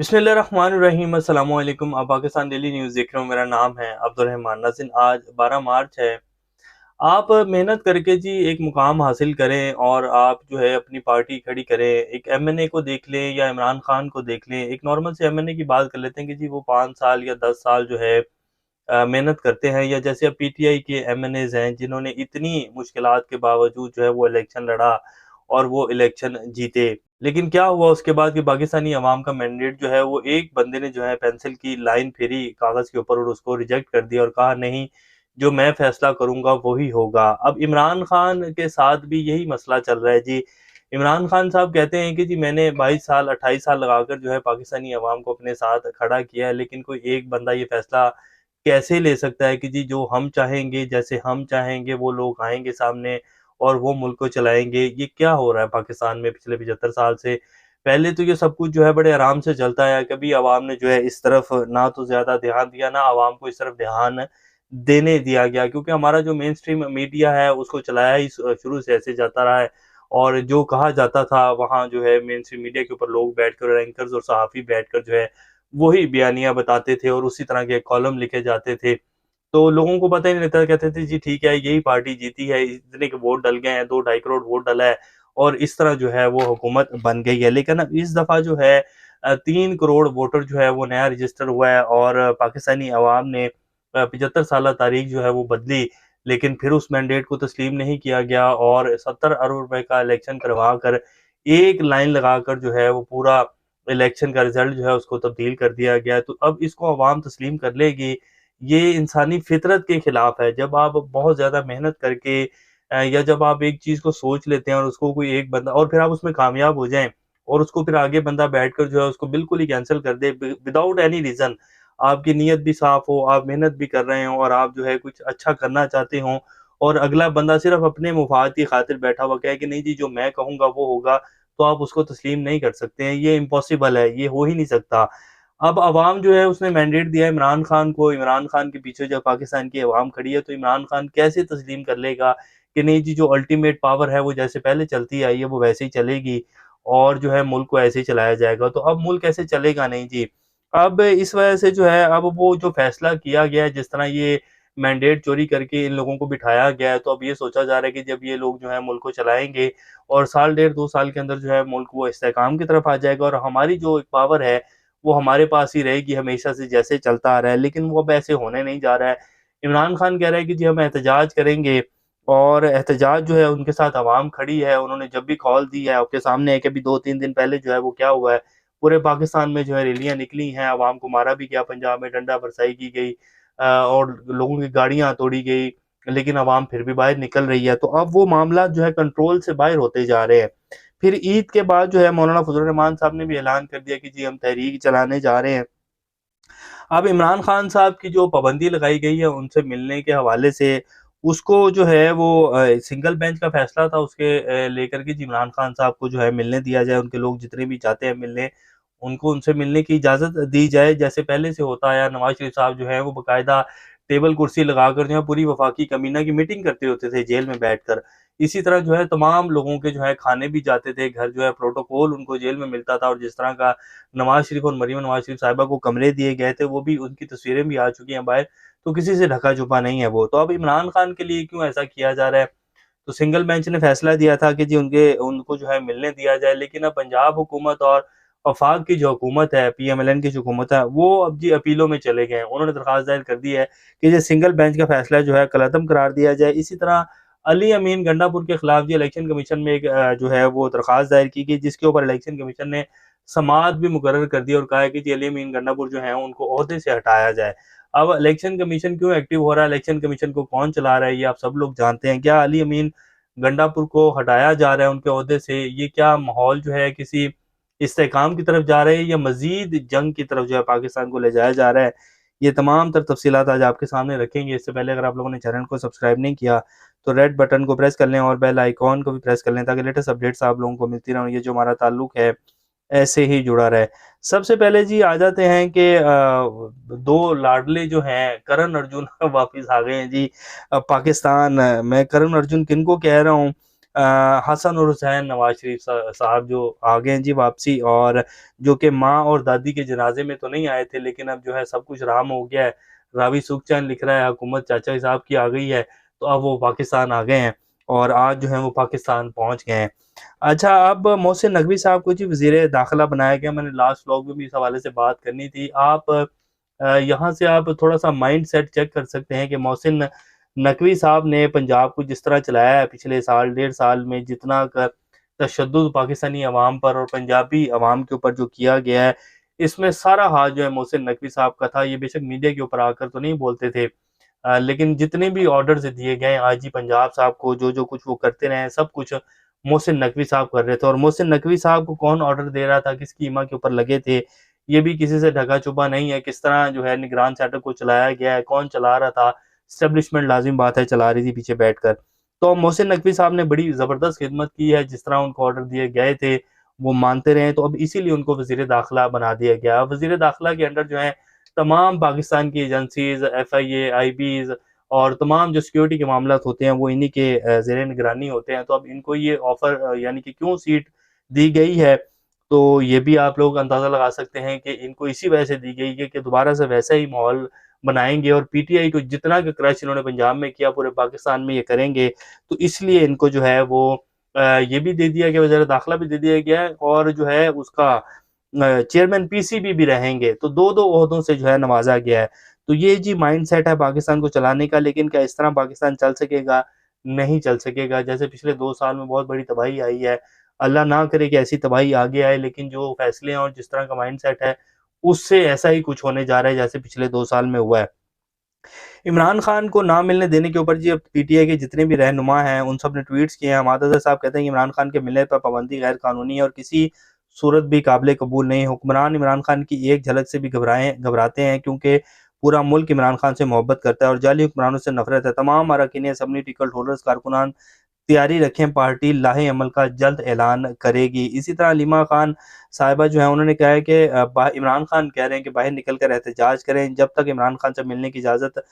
बिस्मिल्लाहिर्रहमानिर्रहीम अस्सलाम वालेकुम। आप पाकिस्तान डेली न्यूज़ देख रहे हो। मेरा नाम है अब्दुर्रहमान नाज़िर। आज 12 मार्च है। आप मेहनत करके जी एक मुकाम हासिल करें और आप जो है अपनी पार्टी खड़ी करें। एक एमएनए को देख लें या इमरान खान को देख लें। एक नॉर्मल से एमएनए की बात कर लेते हैं कि जी वो 5 साल या 10 साल जो है मेहनत करते हैं, या जैसे अब पीटीआई के एमएनएज़ हैं जिन्होंने इतनी मुश्किलात के बावजूद जो है वो इलेक्शन लड़ा और वो इलेक्शन जीते। लेकिन क्या हुआ उसके बाद कि पाकिस्तानी अवाम का मैंडेट जो है वो एक बंदे ने जो है पेंसिल की लाइन फेरी कागज़ के ऊपर और उसको रिजेक्ट कर दिया और कहा नहीं, जो मैं फैसला करूँगा वही होगा। अब इमरान खान के साथ भी यही मसला चल रहा है जी। इमरान खान साहब कहते हैं कि जी मैंने 22 साल 28 साल लगाकर जो है पाकिस्तानी अवाम को अपने साथ खड़ा किया है, लेकिन कोई एक बंदा ये फैसला कैसे ले सकता है कि जी जो हम चाहेंगे, जैसे हम चाहेंगे वो लोग आएँगे सामने और वो मुल्क को चलाएँगे। ये क्या हो रहा है पाकिस्तान में पिछले 75 साल से? पहले तो ये सब कुछ जो है बड़े आराम से चलता आया, कभी अवाम ने जो है इस तरफ ना तो ज़्यादा ध्यान दिया, ना अवाम को इस तरफ ध्यान देने दिया गया, क्योंकि हमारा जो मेन स्ट्रीम मीडिया है उसको चलाया ही शुरू से ऐसे जाता रहा है। और जो कहा जाता था वहाँ जो है मेन स्ट्रीम मीडिया के ऊपर लोग बैठकर, एंकर्स और सहाफ़ी बैठकर जो है वही बयानियाँ बताते थे और उसी तरह के कॉलम लिखे जाते थे। तो लोगों को पता ही नहीं लगता, कहते थे जी ठीक है यही पार्टी जीती है, इतने के वोट डल गए हैं, 2 ढाई करोड़ वोट डला है और इस तरह जो है वो हुकूमत बन गई है। लेकिन अब इस दफ़ा जो है 3 करोड़ वोटर जो है वो नया रजिस्टर हुआ है और पाकिस्तानी अवाम ने 75 साला तारीख जो है वो बदली, लेकिन फिर उस मैंडेट को तस्लीम नहीं किया गया और 70 अरब रुपए का इलेक्शन करवा कर, एक लाइन लगाकर जो है वो पूरा इलेक्शन का रिज़ल्ट जो है उसको तब्दील कर दिया गया है। तो अब इसको अवाम तस्लीम कर लेगी। ये इंसानी फितरत के खिलाफ है। जब आप बहुत ज़्यादा मेहनत करके या जब आप एक चीज़ को सोच लेते हैं और उसको कोई एक बंदा और फिर आप उसमें कामयाब हो जाएँ और उसको फिर आगे बंदा बैठकर जो है उसको बिल्कुल ही कैंसल कर दे विदाउट एनी रीज़न। आपकी नीयत भी साफ़ हो, आप मेहनत भी कर रहे हों और आप जो है कुछ अच्छा करना चाहते हों और अगला बंदा सिर्फ़ अपने मुफ़ाद की खातिर बैठा हुआ कहे कि नहीं जी जो मैं कहूँगा वो होगा, तो आप उसको तस्लीम नहीं कर सकते हैं। ये इम्पॉसिबल है, ये हो ही नहीं सकता। अब अवाम जो है उसने मैंडेट दिया है इमरान खान को, इमरान खान के पीछे जब पाकिस्तान की अवाम खड़ी है तो इमरान खान कैसे तस्लीम कर लेगा कि नहीं जी जो अल्टीमेट पावर है वो जैसे पहले चलती आई है वो वैसे ही चलेगी और जो है मुल्क को ऐसे ही चलाया जाएगा। तो अब मुल्क ऐसे चलेगा नहीं जी। अब इस वजह से जो है अब वो जो फैसला किया गया है, जिस तरह ये मैंडेट चोरी करके इन लोगों को बिठाया गया है, तो अब ये सोचा जा रहा है कि जब ये लोग जो है मुल्क को चलाएँगे और साल डेढ़ 2 साल के अंदर जो है मुल्क वो इस्तेहकाम की तरफ आ जाएगा और हमारी जो एक पावर है वो हमारे पास ही रहेगी हमेशा से जैसे चलता आ रहा है, लेकिन वो अब ऐसे होने नहीं जा रहा है। इमरान खान कह रहा है कि जी हम एहतजाज करेंगे और एहतजाज जो है उनके साथ अवाम खड़ी है। उन्होंने जब भी कॉल दी है आपके सामने है कि अभी 2-3 दिन पहले जो है वो क्या हुआ है, पूरे पाकिस्तान में जो है रैलियाँ निकली हैं, अवाम को मारा भी गया, पंजाब में डंडा बरसाई की गई और लोगों की गाड़ियाँ तोड़ी गई, लेकिन अवाम फिर भी बाहर निकल रही है। तो अब वो मामला जो है कंट्रोल से बाहर होते जा रहे हैं। फिर ईद के बाद जो है मौलाना फजल रहमान साहब ने भी ऐलान कर दिया कि जी हम तहरीक चलाने जा रहे हैं। अब इमरान खान साहब की जो पाबंदी लगाई गई है उनसे मिलने के हवाले से, उसको जो है वो सिंगल बेंच का फैसला था उसके लेकर के जी इमरान खान साहब को जो है मिलने दिया जाए, उनके लोग जितने भी चाहते हैं मिलने, उनको उनसे मिलने की इजाज़त दी जाए। जैसे पहले से होता आया, नवाज़ शरीफ साहब जो हैं वो बाकायदा टेबल कुर्सी लगाकर जो है पूरी वफाकी कमीना की मीटिंग करते होते थे जेल में बैठकर। इसी तरह जो है तमाम लोगों के जो है खाने भी जाते थे, घर जो है प्रोटोकॉल उनको जेल में मिलता था और जिस तरह का नवाज़ शरीफ और मरीम नवाज़ शरीफ साहिबा को कमरे दिए गए थे, वो भी उनकी तस्वीरें भी आ चुकी हैं बाहर, तो किसी से ढका-छुपा नहीं है वो। तो अब इमरान खान के लिए क्यों ऐसा किया जा रहा है? तो सिंगल बेंच ने फैसला दिया था कि जी उनको जो है मिलने दिया जाए, लेकिन अब पंजाब हुकूमत और वफाक की जो हुकूमत है, पीएमएलएन की जो हुकूमत है, वो अब जी अपीलों में चले गए हैं। उन्होंने दरख्वास्त दायर कर दी है कि जो सिंगल बेंच का फैसला जो है कलअदम करार दिया जाए। इसी तरह अली अमीन गंडापुर के खिलाफ जी इलेक्शन कमीशन में एक जो है वो दरख्वास्त दायर की गई, जिसके ऊपर इलेक्शन कमीशन ने समाअत भी मुकर्रर कर दी और कहा है कि जी अली अमीन गंडापुर जो है उनको ओहदे से हटाया जाए। अब इलेक्शन कमीशन क्यों एक्टिव हो रहा है, इलेक्शन कमीशन को कौन चला रहा है, ये आप सब लोग जानते हैं। क्या अली अमीन गंडापुर को हटाया जा रहा है उनके ओहदे से? ये क्या माहौल जो है किसी इस्तेहकाम की तरफ जा रहे हैं या मज़ीद जंग की तरफ जो है पाकिस्तान को ले जाया जा रहा है? ये तमाम तर तफ़सीलात आज आपके सामने रखेंगे। इससे पहले अगर आप लोगों ने चैनल को सब्सक्राइब नहीं किया, तो रेड बटन को प्रेस कर लें और बेल आइकॉन को भी प्रेस कर लें ताकि लेटेस्ट अपडेट्स आप लोगों को मिलती रहें। ये जो हमारा ताल्लुक है ऐसे ही जुड़ा रहे। सबसे पहले जी आ जाते हैं कि 2 लाडले जो हैं करण अर्जुन वापिस आ गए हैं जी पाकिस्तान। मैं करण अर्जुन किनको कह रहा हूँ, हसन और हुसैन नवाज शरीफ साहब जो आ गए हैं जी वापसी, और जो कि माँ और दादी के जनाजे में तो नहीं आए थे, लेकिन अब जो है सब कुछ राम हो गया है। रावी सुखचैन लिख रहा है हुकूमत चाचा साहब की आ गई है, तो अब वो पाकिस्तान आ गए हैं और आज जो है वो पाकिस्तान पहुंच गए हैं। अच्छा, अब मोहसिन नकवी साहब को जी वज़ीर दाखिला बनाया गया। मैंने लास्ट व्लॉग में भी इस हवाले से बात करनी थी। आप यहाँ से आप थोड़ा-सा माइंड सेट चेक कर सकते हैं कि मोहसिन नकवी साहब ने पंजाब को जिस तरह चलाया है पिछले साल, डेढ़ साल में, जितना तशद्दुद पाकिस्तानी अवाम पर और पंजाबी अवाम के ऊपर जो किया गया है, इसमें सारा हाथ जो है मोहसिन नकवी साहब का था। ये बेशक मीडिया के ऊपर आकर तो नहीं बोलते थे, लेकिन जितने भी ऑर्डर्स दिए गए आईजी पंजाब साहब को, जो कुछ वो करते रहे, सब कुछ मोहसिन नकवी साहब कर रहे थे। और मोहसिन नकवी साहब को कौन ऑर्डर दे रहा था, किसकी ईमा के ऊपर लगे थे, ये भी किसी से ढका-छुपा नहीं है। किस तरह जो है निगरान सेटअप को चलाया गया है, कौन चला रहा था, एस्टेब्लिशमेंट लाज़िम बात है चला रही थी पीछे बैठकर। तो मोहसिन नकवी साहब ने बड़ी ज़बरदस्त खिदमत की है, जिस तरह उनको ऑर्डर दिए गए थे, वो मानते रहे, तो अब इसीलिए उनको वज़ीर दाखिला बना दिया गया। वज़ीर दाखिला के अंडर जो है तमाम पाकिस्तान की एजेंसीज़, एफआईए, आईबीज़ और तमाम जो सिक्योरिटी के मामलात होते हैं वो इन्हीं के ज़ेरे निगरानी होते हैं। तो अब इनको ये ऑफ़र यानी कि क्यों सीट दी गई है, तो ये भी आप लोग अंदाज़ा लगा सकते हैं कि इनको इसी वजह से दी गई है कि दोबारा से वैसा ही माहौल बनाएँगे और पीटीआई को जितना कि क्रश इन्होंने पंजाब में किया, पूरे पाकिस्तान में ये करेंगे। तो इसलिए इनको जो है वो ये भी दे दिया गया, वज़ीर दाखिला भी दे दिया गया है, और जो है उसका चेयरमैन पीसीबी भी रहेंगे। तो 2-2 ओहदों से जो है नवाज़ा गया है। तो ये जी माइंडसेट है पाकिस्तान को चलाने का, लेकिन क्या इस तरह पाकिस्तान चल सकेगा? नहीं चल सकेगा। जैसे पिछले 2 साल में बहुत बड़ी तबाही आई है, अल्लाह ना करे कि ऐसी तबाही आगे आए, लेकिन जो फैसले हैं और जिस तरह का माइंडसेट है, उससे ऐसा ही कुछ होने जा रहा है जैसे पिछले 2 साल में हुआ है। इमरान खान को ना मिलने देने के ऊपर जी अब पीटीआई के जितने भी रहनुमा हैं, उन सब ने ट्वीट्स किए हैं। हमाद अज़हर साहब कहते हैं कि इमरान खान के मिलने पर पाबंदी गैर कानूनी है और किसी सूरत भी काबिल कबूल नहीं। हुक्मरान इमरान खान की एक झलक से भी घबराते हैं, क्योंकि पूरा मुल्क इमरान खान से मोहब्बत करता है और जाली हुक्मरानों से नफरत है। तमाम अरकान असम्बली, टिकट होल्डर्स, कारकुनान तैयारी रखें, पार्टी लाहे अमल का जल्द ऐलान करेगी। इसी तरह अलीमा खान साहिबा जो है उन्होंने कहा है कि इमरान खान कह रहे हैं कि बाहर निकल कर एहतजाज करें, जब तक इमरान खान से मिलने की इजाज़त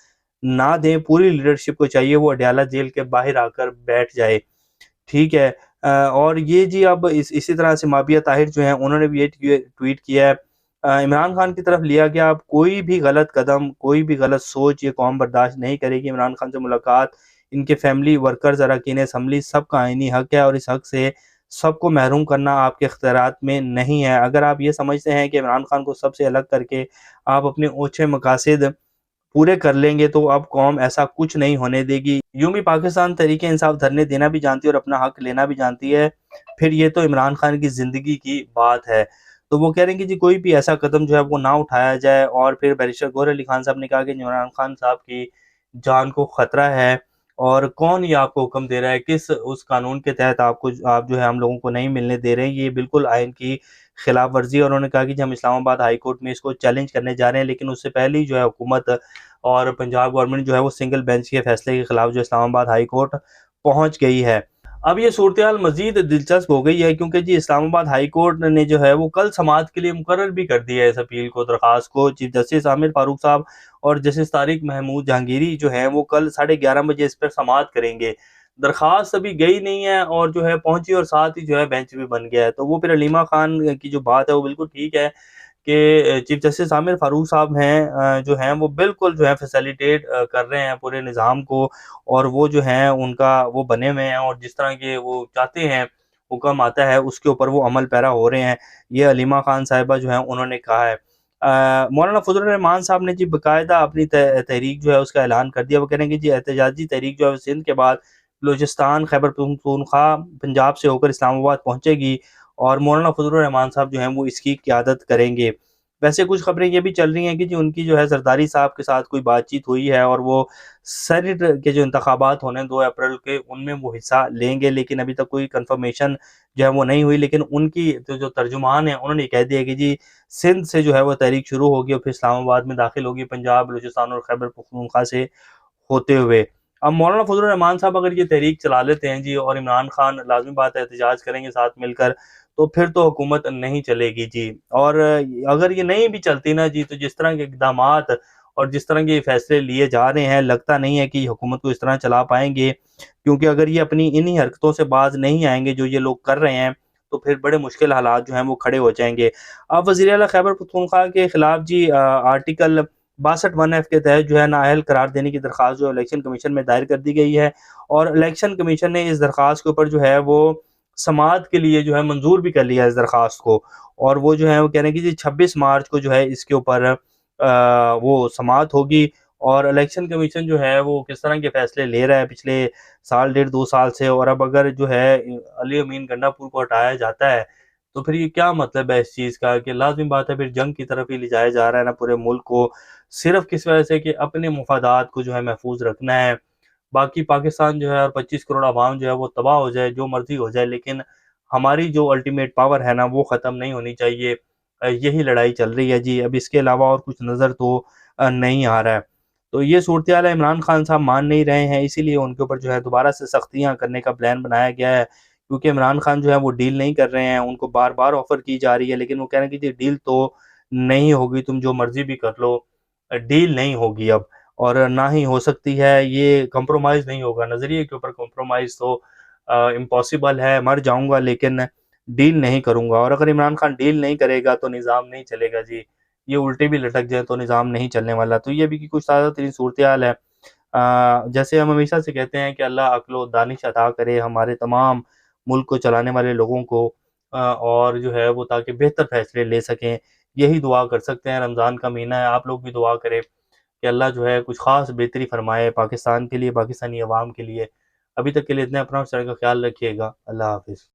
ना दें, पूरी लीडरशिप को चाहिए वो अडयाला जेल के बाहर आकर बैठ जाए। ठीक है। और ये जी अब इसी तरह से माबिया ताहिर जो हैं उन्होंने भी ये ट्वीट किया है, इमरान खान की तरफ लिया गया अब कोई भी गलत कदम, कोई भी गलत सोच ये कौम बर्दाश्त नहीं करेगी। इमरान खान से मुलाकात, इनके फैमिली, वर्कर्स, अरकान असम्बली सबका आईनी हक है और इस हक से सबको महरूम करना आपके इख्तियारात में नहीं है। अगर आप ये समझते हैं कि इमरान खान को सबसे अलग करके आप अपने ओछे मकासद पूरे कर लेंगे, तो अब कौम ऐसा कुछ नहीं होने देगी। यूँ भी पाकिस्तान तहरीक इंसाफ धरने देना भी जानती है और अपना हक लेना भी जानती है। फिर ये तो इमरान खान की ज़िंदगी की बात है। तो वो कह रहे हैं कि जी कोई भी ऐसा कदम जो है वो ना उठाया जाए, और फिर बैरिस्टर गौहर अली खान साहब ने कहा कि इमरान खान साहब की जान को खतरा है, और कौन ये आपको हुक्म दे रहा है, किस उस कानून के तहत आप जो है हम लोगों को नहीं मिलने दे रहे हैं, ये बिल्कुल आइन की खिलाफ वर्जी है। और उन्होंने कहा कि जी हम इस्लामाबाद हाई कोर्ट में इसको चैलेंज करने जा रहे हैं, लेकिन उससे पहले ही जो है हुकूमत और पंजाब गवर्नमेंट जो है वो सिंगल बेंच के फैसले के खिलाफ जो इस्लामाबाद हाई कोर्ट पहुंच गई है। अब ये सूरत-ए-हाल मज़ीद दिलचस्प हो गई है, क्योंकि जी इस्लामाबाद हाई कोर्ट ने जो है वो कल समाअत के लिए मुकर्रर भी कर दिया है इस अपील को, दरख्वास्त को। चीफ जस्टिस आमिर फारूक साहब और जस्टिस तारिक महमूद जहांगीरी जो हैं वो कल 11:30 बजे इस पर समाअत करेंगे। दरख्वास्त अभी गई नहीं है और जो है पहुंची, और साथ ही जो है बेंच भी बन गया है। तो वो फिर अलीमा खान की जो बात है वो बिल्कुल ठीक है कि चीफ जस्टिस आमिर फारूक साहब हैं, जो हैं वो बिल्कुल जो है फैसिलिटेट कर रहे हैं पूरे निज़ाम को, और वो जो हैं उनका वो बने हुए हैं, और जिस तरह के वो चाहते हैं हुक्म आता है उसके ऊपर वो अमल पैरा हो रहे हैं। ये अलीमा खान साहिबा जो हैं उन्होंने कहा है। मौलाना फजल रहमान साहब ने जी बाकायदा अपनी तहरीक जो है उसका ऐलान कर दिया। वो कह रहे हैं कि जी एहतजाजी तहरीक जो है सिंध के बाद बलूचिस्तान, खैबर पख्तूनख्वा, पंजाब से होकर इस्लामाबाद पहुँचेगी, और मौलाना फजल रहमान साहब जो हैं वो इसकी क़यादत करेंगे। वैसे कुछ खबरें ये भी चल रही हैं कि जी उनकी जो है ज़रदारी साहब के साथ कोई बातचीत हुई है, और वो सेनेट के जो इंतखाबात होने 2 अप्रैल के, उनमें वो हिस्सा लेंगे, लेकिन अभी तक कोई कन्फर्मेशन जो है वो नहीं हुई। लेकिन उनकी जो तर्जुमान है उन्होंने कह दिया कि जी सिंध से जो है वो तहरीक शुरू होगी और फिर इस्लामाबाद में दाखिल होगी, पंजाब, बलूचिस्तान और खैबर पख्तूनख्वा से होते हुए। अब मौलाना फजल रहमान साहब अगर ये तहरीक चला लेते हैं जी, और इमरान खान लाज़मी बात है एहतजाज करेंगे साथ मिलकर, तो फिर तो हुकूमत नहीं चलेगी जी। और अगर ये नहीं भी चलती ना जी, तो जिस तरह के इक़दामात और जिस तरह के ये फैसले लिए जा रहे हैं, लगता नहीं है कि हुकूमत को इस तरह चला पाएंगे, क्योंकि अगर ये अपनी इन्हीं हरकतों से बाज नहीं आएंगे जो ये लोग कर रहे हैं, तो फिर बड़े मुश्किल हालात जो हैं वो खड़े हो जाएंगे। अब वज़ीर आला खैबर पख्तूनख्वा के खिलाफ जी आर्टिकल 62(1)(f) के तहत जो है नाअहल करार देने की दरख्वास्त जो इलेक्शन कमीशन में दायर कर दी गई है, और इलेक्शन कमीशन ने इस दरख्वास्त के ऊपर जो है वो समाअत के लिए जो है मंजूर भी कर लिया इस दरख्वास्त को। और वो जो है वो कह रहे हैं कि जी 26 मार्च को जो है इसके ऊपर वो समाअत होगी। और इलेक्शन कमीशन जो है वो किस तरह के फैसले ले रहा है पिछले साल, डेढ़ 2 साल से, और अब अगर जो है अली अमीन गंडापुर को हटाया जाता है, तो फिर ये क्या मतलब है इस चीज़ का, कि लाज़िम बात है फिर जंग की तरफ ही ले जाया जा रहा है ना पूरे मुल्क को, सिर्फ़ किस वजह से कि अपने मफादात को जो है महफूज रखना है। बाकी पाकिस्तान जो है और 25 करोड़ अवाम जो है वो तबाह हो जाए, जो मर्ज़ी हो जाए, लेकिन हमारी जो अल्टीमेट पावर है ना वो ख़त्म नहीं होनी चाहिए। यही लड़ाई चल रही है जी, अब इसके अलावा और कुछ नज़र तो नहीं आ रहा है। तो ये सूरत-ए-हाल है, इमरान खान साहब मान नहीं रहे हैं, इसीलिए उनके ऊपर जो है दोबारा से सख्तियाँ करने का प्लान बनाया गया है, क्योंकि इमरान खान जो है वो डील नहीं कर रहे हैं, उनको बार-बार ऑफ़र की जा रही है, लेकिन वो कह रहे हैं कि जी डील तो नहीं होगी, तुम जो मर्ज़ी भी कर लो, डील नहीं होगी अब, और ना ही हो सकती है, ये कंप्रोमाइज़ नहीं होगा। नज़रिए के ऊपर कंप्रोमाइज़ तो इम्पॉसिबल है, मर जाऊँगा लेकिन डील नहीं करूँगा। और अगर इमरान खान डील नहीं करेगा तो निज़ाम नहीं चलेगा जी, ये उल्टे भी लटक जाएँ तो निज़ाम नहीं चलने वाला। तो ये भी कि कुछ ताज़ा तरीन सूरत-ए-हाल है। जैसे हम हमेशा से कहते हैं कि अल्लाह अक्ल व दानिश अता करे हमारे तमाम मुल्क को चलाने वाले लोगों को, और जो है वो ताकि बेहतर फ़ैसले ले सकें। यही दुआ कर सकते हैं, रमज़ान का महीना है, आप लोग भी दुआ करें कि अल्लाह जो है कुछ ख़ास बेहतरी फ़रमाए पाकिस्तान के लिए, पाकिस्तानी अवाम के लिए। अभी तक के लिए इतना, अपना और अपने का ख़्याल रखिएगा। अल्लाह हाफ़िज़।